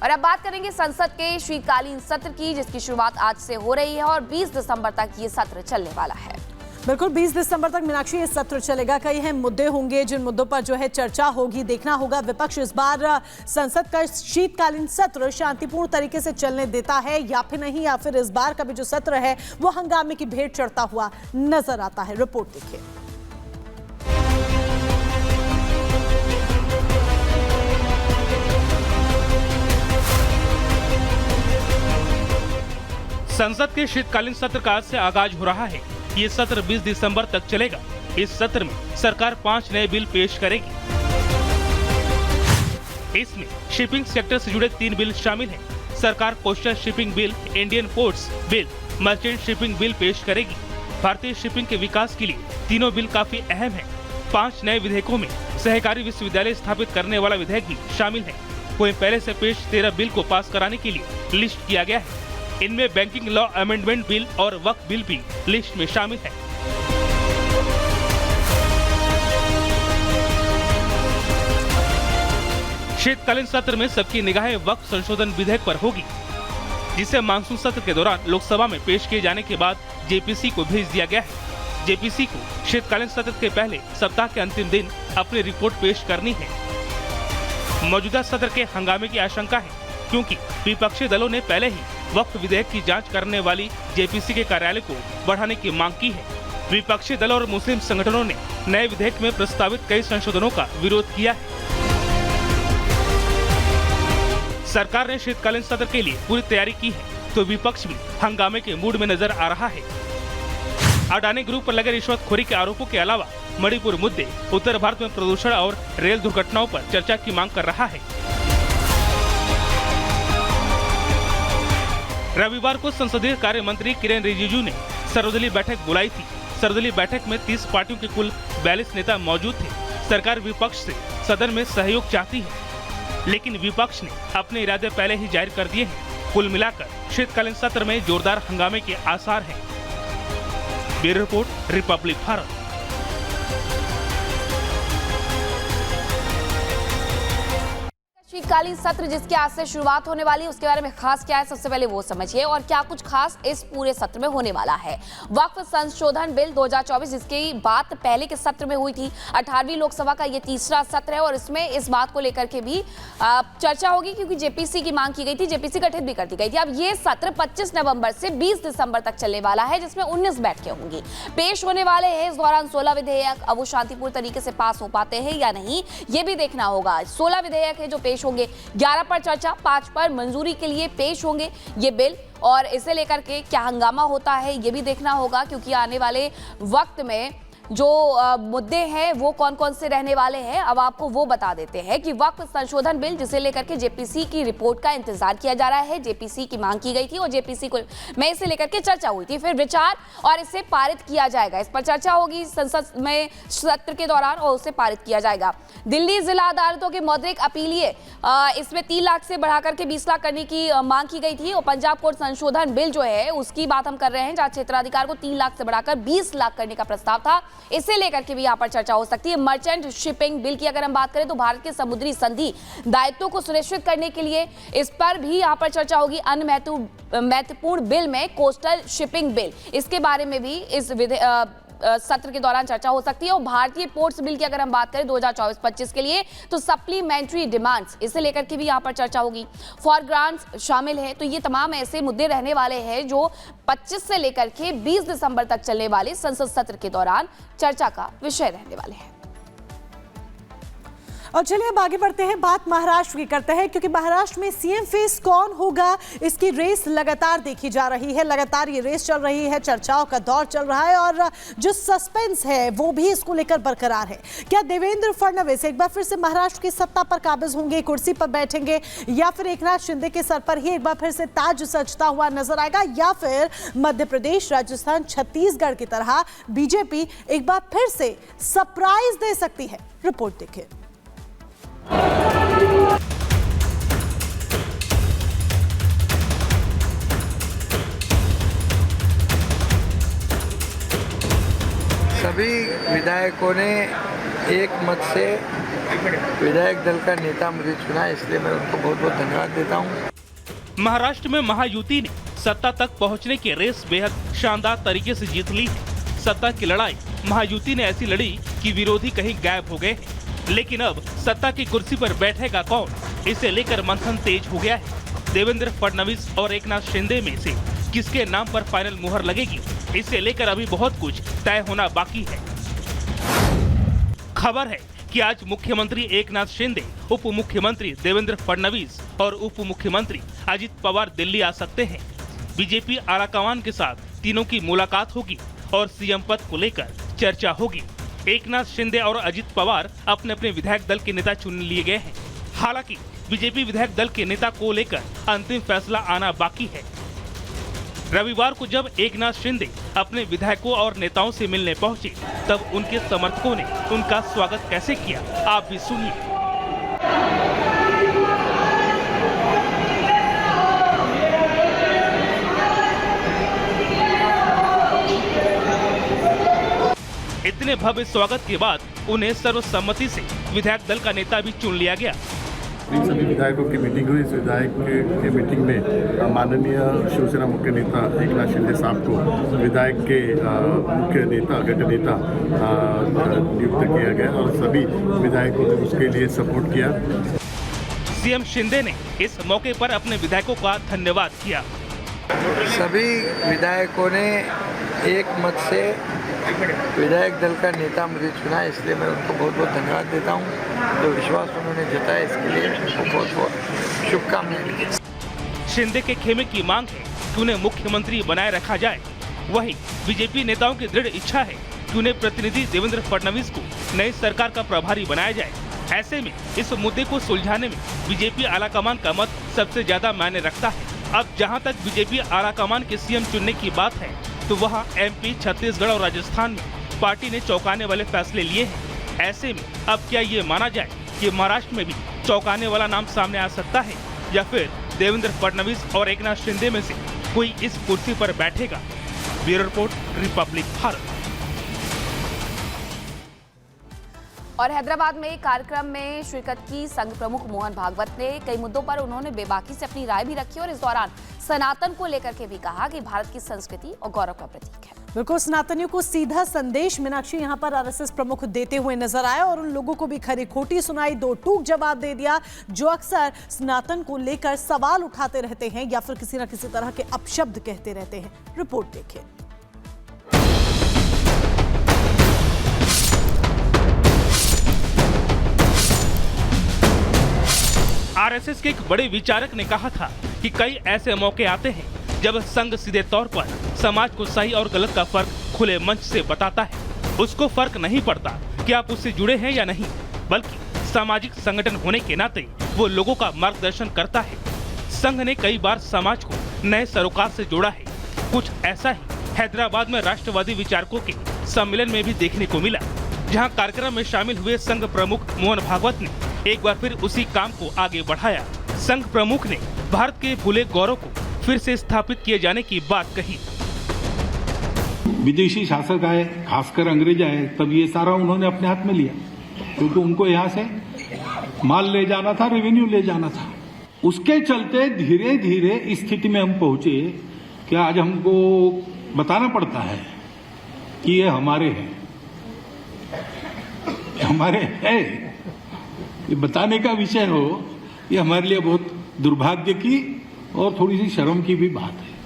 और अब बात करेंगे संसद के शीतकालीन सत्र की, जिसकी शुरुआत आज से हो रही है और 20 दिसंबर तक ये सत्र चलने वाला है। बिल्कुल 20 दिसंबर तक मीनाक्षी ये सत्र चलेगा। कई अहम मुद्दे होंगे जिन मुद्दों पर जो है चर्चा होगी। देखना होगा विपक्ष इस बार संसद का शीतकालीन सत्र शांतिपूर्ण तरीके से चलने देता है या फिर नहीं, या फिर इस बार का भी जो सत्र है वो हंगामे की भेंट चढ़ता हुआ नजर आता है। रिपोर्ट देखिए। संसद के शीतकालीन सत्र का आज से आगाज हो रहा है। ये सत्र 20 दिसंबर तक चलेगा। इस सत्र में सरकार 5 नए बिल पेश करेगी। इसमें शिपिंग सेक्टर से जुड़े 3 बिल शामिल हैं। सरकार coastal shipping bill, Indian ports bill, merchant shipping bill पेश करेगी। भारतीय शिपिंग के विकास के लिए तीनों बिल काफी अहम हैं। 5 नए विधेयकों में सहकारी विश्वविद्यालय स्थापित करने वाला विधेयक भी शामिल है। वहीं पहले से पेश 13 बिल को पास कराने के लिए लिस्ट किया गया है। इनमें बैंकिंग लॉ अमेंडमेंट बिल और वक्फ बिल भी लिस्ट में शामिल है। शीतकालीन सत्र में सबकी निगाहें वक्फ संशोधन विधेयक पर होगी, जिसे मानसून सत्र के दौरान लोकसभा में पेश किए जाने के बाद जेपीसी को भेज दिया गया है। जेपीसी को शीतकालीन सत्र के पहले सप्ताह के अंतिम दिन अपनी रिपोर्ट पेश करनी है। मौजूदा सत्र के हंगामे की आशंका है, क्योंकि विपक्षी दलों ने पहले ही वक्फ विधेयक की जांच करने वाली जेपीसी के कार्यालय को बढ़ाने की मांग की है। विपक्षी दल और मुस्लिम संगठनों ने नए विधेयक में प्रस्तावित कई संशोधनों का विरोध किया है। सरकार ने शीतकालीन सत्र के लिए पूरी तैयारी की है, तो विपक्ष भी हंगामे के मूड में नजर आ रहा है। अडानी ग्रुप पर लगे रिश्वतखोरी के आरोपों के अलावा मणिपुर मुद्दे, उत्तर भारत में प्रदूषण और रेल दुर्घटनाओं पर चर्चा की मांग कर रहा है। रविवार को संसदीय कार्य मंत्री किरेन रिजिजू ने सर्वदलीय बैठक बुलाई थी। सर्वदलीय बैठक में 30 पार्टियों के कुल 42 नेता मौजूद थे। सरकार विपक्ष से सदन में सहयोग चाहती है, लेकिन विपक्ष ने अपने इरादे पहले ही जाहिर कर दिए हैं। कुल मिलाकर शीतकालीन सत्र में जोरदार हंगामे के आसार हैं। Bureau report, Republic Bharat. शीतकालीन सत्र जिसकी आज से शुरुआत होने वाली है, उसके बारे में खास क्या है सबसे पहले वो समझिए, और क्या कुछ खास इस पूरे सत्र में होने वाला है। वक्फ संशोधन बिल 2024, जिसकी बात पहले के सत्र में हुई थी। 18वीं लोकसभा का ये तीसरा सत्र है और इसमें इस बात को लेकर के भी चर्चा होगी, क्योंकि जेपीसी की मांग की गई थी, जेपीसी गठित भी कर दी गई थी। अब ये सत्र 25 नवंबर से 20 दिसंबर तक चलने वाला है, जिसमें 19 बैठकें होंगी, पेश होने वाले हैं। इस दौरान 16 विधेयक। अब वो शांतिपूर्ण तरीके से पास हो पाते हैं या नहीं, ये भी देखना होगा। 16 विधेयक है जो पेश होंगे, 11 पर चर्चा, 5 पर मंजूरी के लिए पेश होंगे ये बिल, और इसे लेकर के क्या हंगामा होता है ये भी देखना होगा, क्योंकि आने वाले वक्त में जो मुद्दे हैं वो कौन कौन से रहने वाले हैं। अब आपको वो बता देते हैं कि वक्फ संशोधन बिल, जिसे लेकर के जेपीसी की रिपोर्ट का इंतजार किया जा रहा है। जेपीसी की मांग की गई थी और जेपीसी को में इसे लेकर के चर्चा हुई थी, फिर विचार और इसे पारित किया जाएगा। इस पर चर्चा होगी संसद में सत्र के दौरान और उसे पारित किया जाएगा। दिल्ली जिला अदालतों के मौद्रिक अपीलीय, इसमें 3 लाख से बढ़ाकर के 20 लाख करने की मांग की गई थी। और पंजाब कोर्ट संशोधन बिल जो है उसकी बात हम कर रहे हैं, जहां क्षेत्राधिकार को 3 लाख से बढ़ाकर 20 लाख करने का प्रस्ताव था। इसे लेकर के भी यहाँ पर चर्चा हो सकती है। मर्चेंट शिपिंग बिल की अगर हम बात करें तो भारत के समुद्री संधि दायित्वों को सुनिश्चित करने के लिए इस पर भी यहाँ पर चर्चा होगी। अन्य महत्वपूर्ण बिल में कोस्टल शिपिंग बिल, इसके बारे में भी इस सत्र के दौरान चर्चा हो सकती है। और भारतीय पोर्ट्स बिल की अगर हम बात करें 2024-25 के लिए, तो सप्लीमेंट्री डिमांड्स, इसे लेकर के भी यहाँ पर चर्चा होगी। फॉर ग्रांट्स शामिल है। तो ये तमाम ऐसे मुद्दे रहने वाले हैं जो 25 से लेकर के 20 दिसंबर तक चलने वाले संसद सत्र के दौरान चर्चा का विषय रहने वाले हैं। और चलिए अब आगे बढ़ते हैं, बात महाराष्ट्र की करते हैं, क्योंकि महाराष्ट्र में सीएम फेस कौन होगा इसकी रेस लगातार देखी जा रही है। लगातार ये रेस चल रही है, चर्चाओं का दौर चल रहा है और जो सस्पेंस है वो भी इसको लेकर बरकरार है। क्या देवेंद्र फडणवीस एक बार फिर से महाराष्ट्र की सत्ता पर काबिज होंगे, कुर्सी पर बैठेंगे, या फिर एकनाथ शिंदे के सर पर ही एक बार फिर से ताज सजता हुआ नजर आएगा, या फिर मध्य प्रदेश, राजस्थान, छत्तीसगढ़ की तरह बीजेपी एक बार फिर से सरप्राइज दे सकती है। रिपोर्ट देखिए। सभी विधायकों ने एक मत से विधायक दल का नेता मुझे चुना, इसलिए मैं उनको बहुत बहुत धन्यवाद देता हूँ। महाराष्ट्र में महायुति ने सत्ता तक पहुंचने की रेस बेहद शानदार तरीके से जीत ली है। सत्ता की लड़ाई महायुति ने ऐसी लड़ी कि विरोधी कहीं गायब हो गए, लेकिन अब सत्ता की कुर्सी पर बैठेगा कौन, इसे लेकर मंथन तेज हो गया है। देवेंद्र फडणवीस और एकनाथ शिंदे में से किसके नाम पर फाइनल मुहर लगेगी, इसे लेकर अभी बहुत कुछ तय होना बाकी है। खबर है कि आज मुख्यमंत्री एकनाथ शिंदे, उप मुख्यमंत्री देवेंद्र फडणवीस और उप मुख्यमंत्री अजित पवार दिल्ली आ सकते हैं। बीजेपी आलाकमान के साथ तीनों की मुलाकात होगी और सीएम पद को लेकर चर्चा होगी। एकनाथ शिंदे और अजित पवार अपने अपने विधायक दल के नेता चुन लिए गए हैं। हालांकि बीजेपी विधायक दल के नेता को लेकर अंतिम फैसला आना बाकी है। रविवार को जब एकनाथ शिंदे अपने विधायकों और नेताओं से मिलने पहुंचे, तब उनके समर्थकों ने उनका स्वागत कैसे किया, आप भी सुनिए। इतने भव्य स्वागत के बाद उन्हें सर्वसम्मति से विधायक दल का नेता भी चुन लिया गया। इन सभी विधायकों की मीटिंग हुई। इस विधायक के मीटिंग में माननीय शिवसेना मुख्य नेता एकनाथ शिंदे साहब को विधायक के मुख्य नेता गठ नेता नियुक्त किया गया और सभी विधायकों ने उसके लिए सपोर्ट किया। सीएम शिंदे ने इस मौके पर अपने विधायकों का धन्यवाद किया। सभी विधायकों ने एक मत से विधायक दल का नेता मुझे चुना, इसलिए मैं उनको बहुत बहुत धन्यवाद देता हूँ। जो विश्वास उन्होंने जताया, इसके लिए उनको बहुत बहुत शुभकामनाएं। शिंदे के खेमे की मांग है कि उन्हें मुख्यमंत्री बनाए रखा जाए। वहीं बीजेपी नेताओं की दृढ़ इच्छा है कि उन्हें प्रतिनिधि देवेंद्र फडणवीस को नई सरकार का प्रभारी बनाया जाए। ऐसे में इस मुद्दे को सुलझाने में बीजेपी आलाकमान का मत सबसे ज्यादा मायने रखता है। अब जहां तक बीजेपी आलाकमान के सीएम चुनने की बात है, तो वहां एमपी, छत्तीसगढ़ और राजस्थान में पार्टी ने चौंकाने वाले फैसले लिए हैं। ऐसे में अब क्या ये माना जाए कि महाराष्ट्र में भी चौंकाने वाला नाम सामने आ सकता है, या फिर देवेंद्र फडणवीस और एकनाथ शिंदे में से कोई इस कुर्सी पर बैठेगा? Bureau report, Republic Bharat. और हैदराबाद में एक कार्यक्रम में शिरकत की संघ प्रमुख मोहन भागवत ने कई मुद्दों पर उन्होंने बेबाकी से अपनी राय भी रखी और इस दौरान सनातन को लेकर के भी कहा कि भारत की संस्कृति और गौरव का प्रतीक है। बिल्कुल, सनातनियों को सीधा संदेश मीनाक्षी यहाँ पर आरएसएस प्रमुख देते हुए नजर आए और उन लोगों को भी खरी खोटी सुनाई, दो टूक जवाब दे दिया जो अक्सर सनातन को लेकर सवाल उठाते रहते हैं या फिर किसी न किसी तरह के अपशब्द कहते रहते हैं। रिपोर्ट देखिए। आरएसएस के एक बड़े विचारक ने कहा था कि कई ऐसे मौके आते हैं जब संघ सीधे तौर पर समाज को सही और गलत का फर्क खुले मंच से बताता है। उसको फर्क नहीं पड़ता कि आप उससे जुड़े हैं या नहीं, बल्कि सामाजिक संगठन होने के नाते वो लोगों का मार्गदर्शन करता है। संघ ने कई बार समाज को नए सरोकार से जोड़ा है। कुछ ऐसा ही हैदराबाद में राष्ट्रवादी विचारकों के सम्मेलन में भी देखने को मिला, जहाँ कार्यक्रम में शामिल हुए संघ प्रमुख मोहन भागवत ने एक बार फिर उसी काम को आगे बढ़ाया। संघ प्रमुख ने भारत के भूले गौरव को फिर से स्थापित किए जाने की बात कही। विदेशी शासक आए, खासकर अंग्रेज आए, तब ये सारा उन्होंने अपने हाथ में लिया, क्योंकि उनको यहाँ से माल ले जाना था, रेवेन्यू ले जाना था। उसके चलते धीरे धीरे इस स्थिति में हम पहुंचे कि आज हमको बताना पड़ता है कि ये हमारे हैं, हमारे है। ये बताने का विषय हो, ये हमारे लिए बहुत दुर्भाग्य की और थोड़ी सी शर्म की भी बात है।